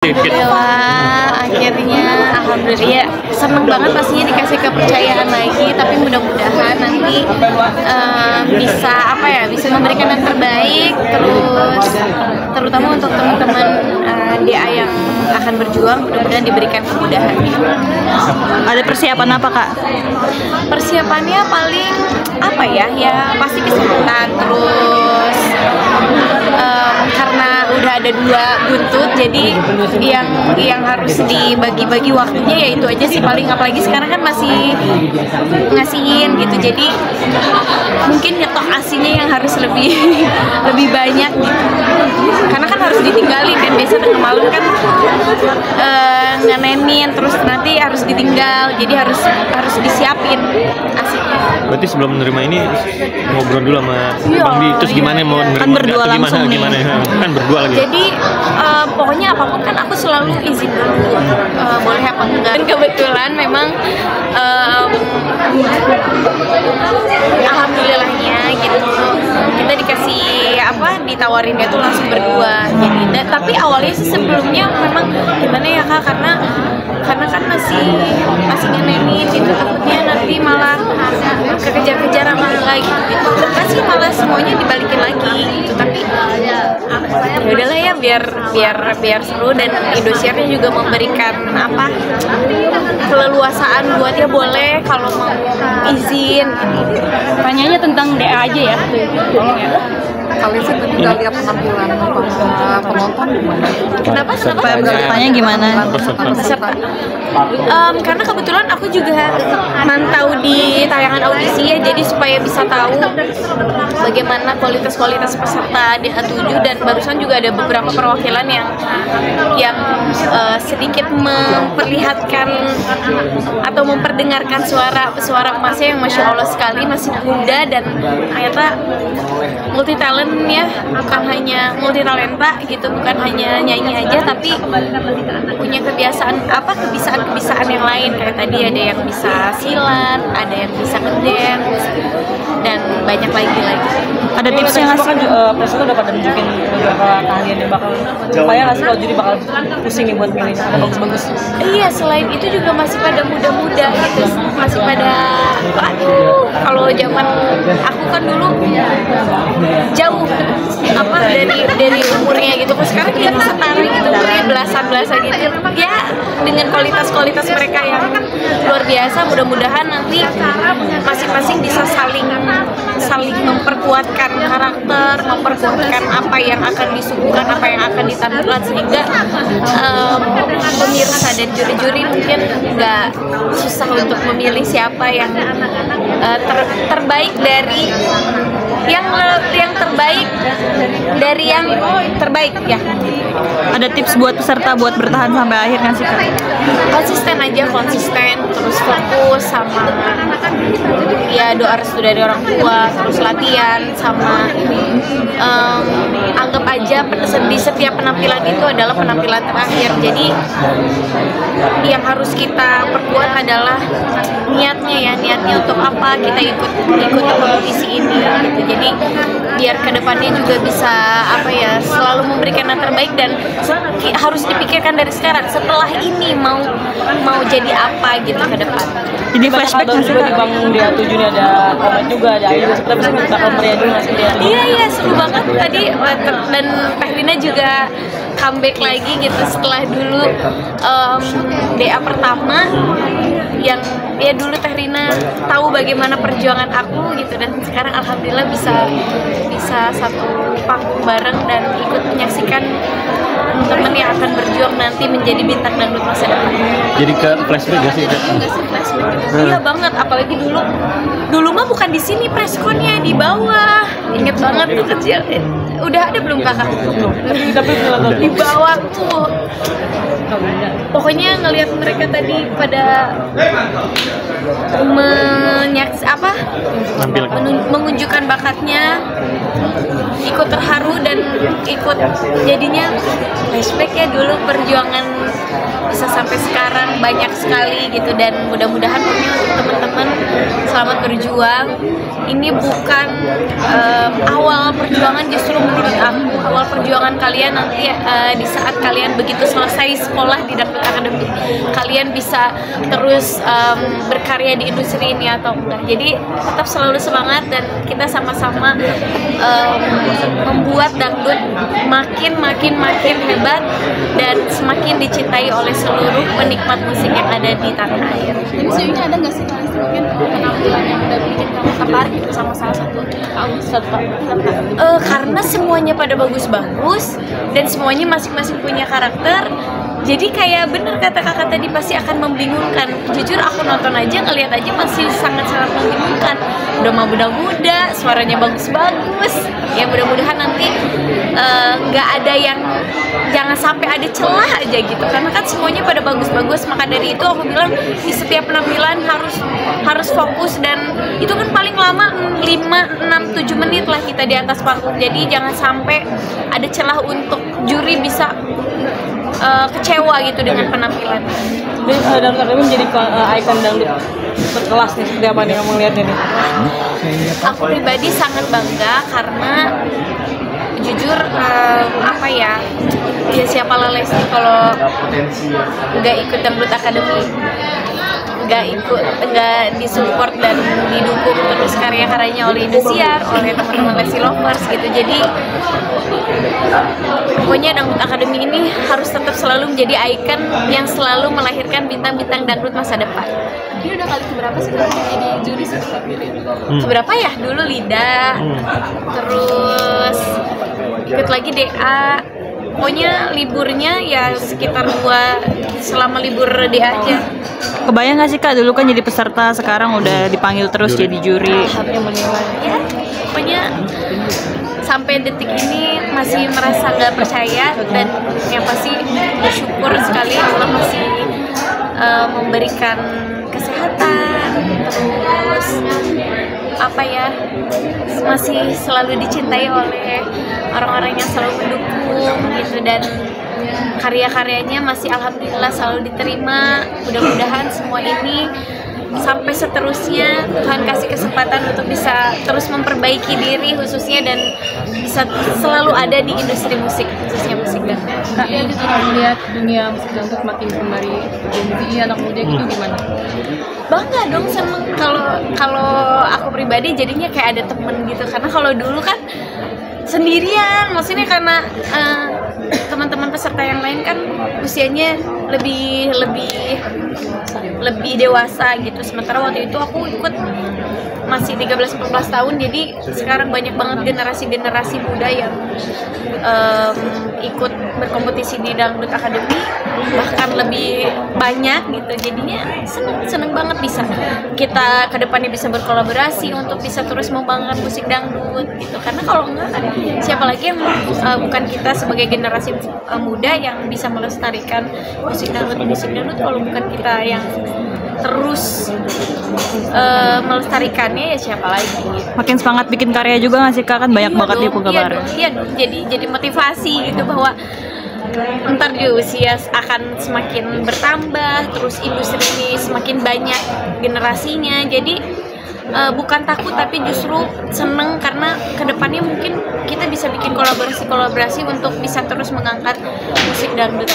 Alhamdulillah ya, seneng banget pastinya dikasih kepercayaan lagi, tapi mudah-mudahan nanti bisa bisa memberikan yang terbaik, terus terutama untuk teman-teman DA yang akan berjuang, mudah-mudahan diberikan kemudahan. Ada persiapan apa, Kak? Persiapannya paling ya pasti kesehatan, terus karena udah ada 2 buntut, jadi yang harus dibagi-bagi waktunya ya itu aja sih paling, apalagi sekarang kan masih ngasihin gitu, jadi mungkin nyetok asinya yang harus lebih lebih banyak gitu, karena kan harus ditinggalin kan, biasa tengah malam kan nganenin, terus nanti harus ditinggal, jadi harus disiapin asinya. Berarti sebelum menerima ini ngobrol dulu sama Bang Di, terus gimana mau menerima? Kan berdua langsung gimana? Kan berdua lagi. Jadi pokoknya apapun kan aku selalu izin dulu, boleh apa enggak. Dan kebetulan memang alhamdulillahnya gitu kita dikasih ditawarinnya tuh langsung berdua. Jadi tapi awalnya sih sebelumnya memang gimana ya Kak, karena kan masih ngenenin gitu, takutnya nanti malah kekejar-kejar sama lagi gitu. Kan sih malah semuanya dibalikin lagi gitu, tapi ya udahlah ya, biar seru, dan Indosiarnya juga memberikan keleluasaan buat ya boleh kalau mau izin gitu. Tanyanya tentang DA aja ya. Tolong ya. Kalian sih udah lihat penampilan penonton gimana? Kenapa? Pesertanya gimana? Peserta. Karena kebetulan aku juga mantau di tayangan audisi ya, jadi supaya bisa tahu bagaimana kualitas peserta di A7, dan barusan juga ada beberapa perwakilan yang sedikit memperlihatkan atau memperdengarkan suara emasnya yang masya Allah sekali, masih muda dan ternyata multi talent ya, bukan hanya multi talenta gitu, bukan hanya nyanyi aja, tapi punya kebiasaan yang lain, kayak tadi ada yang bisa silat, ada yang bisa ngedance, dan banyak lagi. Ada tipsnya nggak sih? Presiden udah pada nunjukin beberapa keahlian yang bakal supaya nggak sih kalau jadi bakal pusing nih buat milih ada bagus-bagus. Iya, selain itu juga masih pada muda-muda gitu, masih pada kalau zaman aku kan dulu jauh dari umurnya gitu, sekarang kita setara gitu, umurnya belasan gitu ya, dengan kualitas mereka yang luar biasa. Mudah-mudahan nanti masing-masing bisa saling memperkuatkan karakter, memperkuatkan apa yang akan disuguhkan, apa yang akan ditampilkan, sehingga pemirsa dan juri-juri mungkin nggak susah untuk memilih siapa yang terbaik dari yang terbaik ya. Ada tips buat peserta buat bertahan sampai akhir nggak sih, Kak? Konsisten, terus fokus sama ya doa restu dari orang tua, terus latihan, sama anggap aja di setiap penampilan itu adalah penampilan terakhir. Jadi yang harus kita perkuat adalah niatnya untuk apa kita ikut kompetisi ini gitu. Jadi biar kedepannya juga bisa selalu memberikan yang terbaik, dan harus dipikirkan dari sekarang setelah ini mau jadi apa gitu ke depan. Jadi flashback juga di Bang DA7 ini ada komen juga, ada Ayu, kita bisa bakal meriah dulu nggak sih dia? Iya, seru banget tadi, dan Teh Rina juga comeback lagi gitu setelah dulu DA pertama yang ya dulu Teh Rina tahu bagaimana perjuangan aku gitu, dan sekarang alhamdulillah bisa satu panggung bareng dan ikut menyaksikan teman yang akan berjuang nanti menjadi bintang dangdut masa depan. Jadi ke flashback gak sih? Iya banget, apalagi dulu mah bukan di sini preskonnya, di bawah. Ingat banget tuh kecil. Udah ada belum Kakak? Tapi di bawah tuh. Pokoknya ngelihat mereka tadi pada menunjukkan bakatnya, ikut terharu dan ikut jadinya flashback ya dulu perjuangan bisa sampai sekarang banyak sekali gitu, dan mudah-mudahan pokoknya untuk teman-teman selamat berjuang. Ini bukan awal perjuangan, justru menurut aku awal perjuangan kalian nanti di saat kalian begitu selesai sekolah di Dangdut Academy, kalian bisa terus berkarya di industri ini atau enggak. Jadi tetap selalu semangat, dan kita sama-sama membuat dangdut makin hebat dan semakin dicintai oleh seluruh penikmat musik yang ada di tanah air. Jadi sejauh ini ada nggak sih Kak mungkin penampilan yang udah bikin kamu tertarik gitu sama salah satu peserta? Karena semuanya pada bagus-bagus dan semuanya masing-masing punya karakter. Jadi kayak bener kata kakak tadi, pasti akan membingungkan. Jujur aku nonton aja, ngeliat aja masih sangat-sangat membingungkan. Udah muda-muda, suaranya bagus-bagus. Ya mudah-mudahan nanti nggak ada yang, jangan sampai ada celah aja gitu. Karena kan semuanya pada bagus-bagus. Maka dari itu aku bilang di setiap penampilan harus fokus, dan itu kan paling lama 5, 6, 7 menit lah kita di atas panggung. Jadi jangan sampai ada celah untuk juri bisa kecewa gitu dengan penampilan. Dangdut Academy menjadi ikon dangdut berkelas nih, seperti apa nih kamu lihatnya nih? Aku pribadi sangat bangga karena jujur apa ya siapa lah Lesti kalau nggak ikut Dangdut Academy, nggak disupport dan didukung terus karya-karyanya oleh Indosiar, oleh teman-teman Lesti Lovers gitu. Jadi pokoknya Dangdut Academy ini harus tetap selalu menjadi ikon yang selalu melahirkan bintang-bintang dangdut masa depan. Ini udah kali keberapa sih kamu jadi juri setiap Keberapa ya? Dulu Lida, terus ikut lagi DA. Pokoknya liburnya ya sekitar selama libur DA aja. Kebayang nggak sih Kak, dulu kan jadi peserta, sekarang udah dipanggil terus jadi juri. Yang menilai ya, pokoknya sampai detik ini masih merasa nggak percaya, dan yang pasti bersyukur sekali Allah masih memberikan kesehatan, terus apa ya, masih selalu dicintai oleh orang-orang yang selalu mendukung gitu, dan karya-karyanya masih alhamdulillah selalu diterima. Mudah-mudahan semua ini sampai seterusnya Tuhan kasih kesempatan untuk bisa terus memperbaiki diri khususnya, dan bisa selalu ada di industri musik, khususnya musik dangdut. Kak, gitu melihat dunia musik dangdut makin kembali jadi anak muda gitu gimana? Bangga dong, seneng. Kalau aku pribadi jadinya kayak ada temen gitu, karena kalau dulu kan sendirian, maksudnya karena teman-teman peserta yang lain kan usianya lebih dewasa gitu, sementara waktu itu aku ikut masih 13-14 tahun. Jadi sekarang banyak banget generasi muda yang ikut berkompetisi di Dangdut Academy, bahkan lebih banyak gitu. Jadinya seneng banget bisa kita kedepannya bisa berkolaborasi untuk bisa terus membangun musik dangdut gitu. Karena kalau enggak, siapa lagi yang bukan kita sebagai generasi muda yang bisa melestarikan musik dangdut kalau bukan kita yang terus melestarikannya, ya siapa lagi. Makin semangat bikin karya juga nggak sih Kak, kan banyak banget nih penggemar. Iya dong, jadi motivasi gitu, bahwa ntar di usia akan semakin bertambah, terus industri ini semakin banyak generasinya. Jadi bukan takut, tapi justru seneng karena kedepannya mungkin kita bisa bikin kolaborasi untuk bisa terus mengangkat musik dangdut.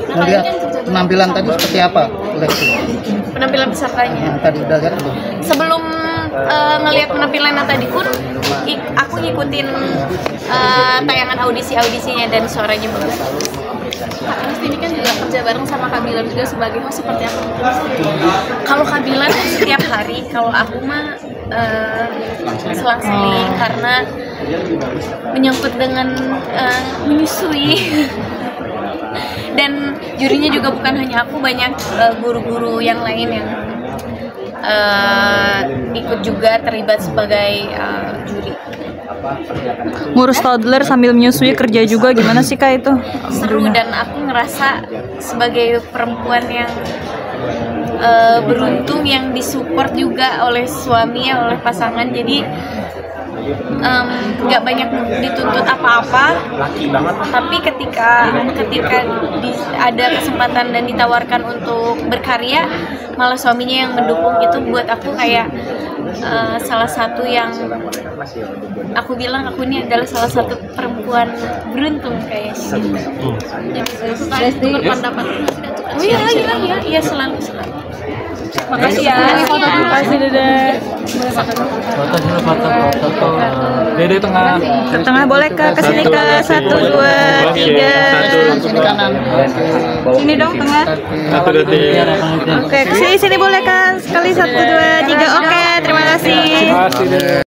Nah, lihat penampilan tadi seperti apa, Lesti? Penampilan pesertanya. Tadi udah lihat belum? Sebelum ngelihat penampilan tadi pun aku ngikutin tayangan audisinya, dan suaranya bagus. Lesti ini kan juga kerja bareng sama Kak Bilar juga sebagai host, seperti apa? Kalau Kak Bilar setiap hari, kalau aku mah selang-seling karena menyangkut dengan menyusui. Dan jurinya juga bukan hanya aku, banyak guru-guru yang lain yang ikut juga terlibat sebagai juri. Ngurus toddler sambil menyusui kerja juga, gimana sih Kak itu? Seru, dan aku ngerasa sebagai perempuan yang beruntung yang disupport juga oleh suami, oleh pasangan. Jadi nggak banyak dituntut apa-apa, tapi ketika ada kesempatan dan ditawarkan untuk berkarya, malah suaminya yang mendukung. Itu buat aku kayak salah satu yang aku bilang aku ini adalah salah satu perempuan beruntung kayaknya. Jadi berpendapat. Oh iya selalu. Makasih ya. Makasih Dede. Foto. Dede tengah. Ke tengah boleh Kak, ke sini Kak. 1, 2, 3. Sini kanan. Sini dong tengah. 1, 2, 3. Oke, ke sini boleh Kak. Sekali 1, 2, 3. Oke, terima kasih. Terima kasih Dede.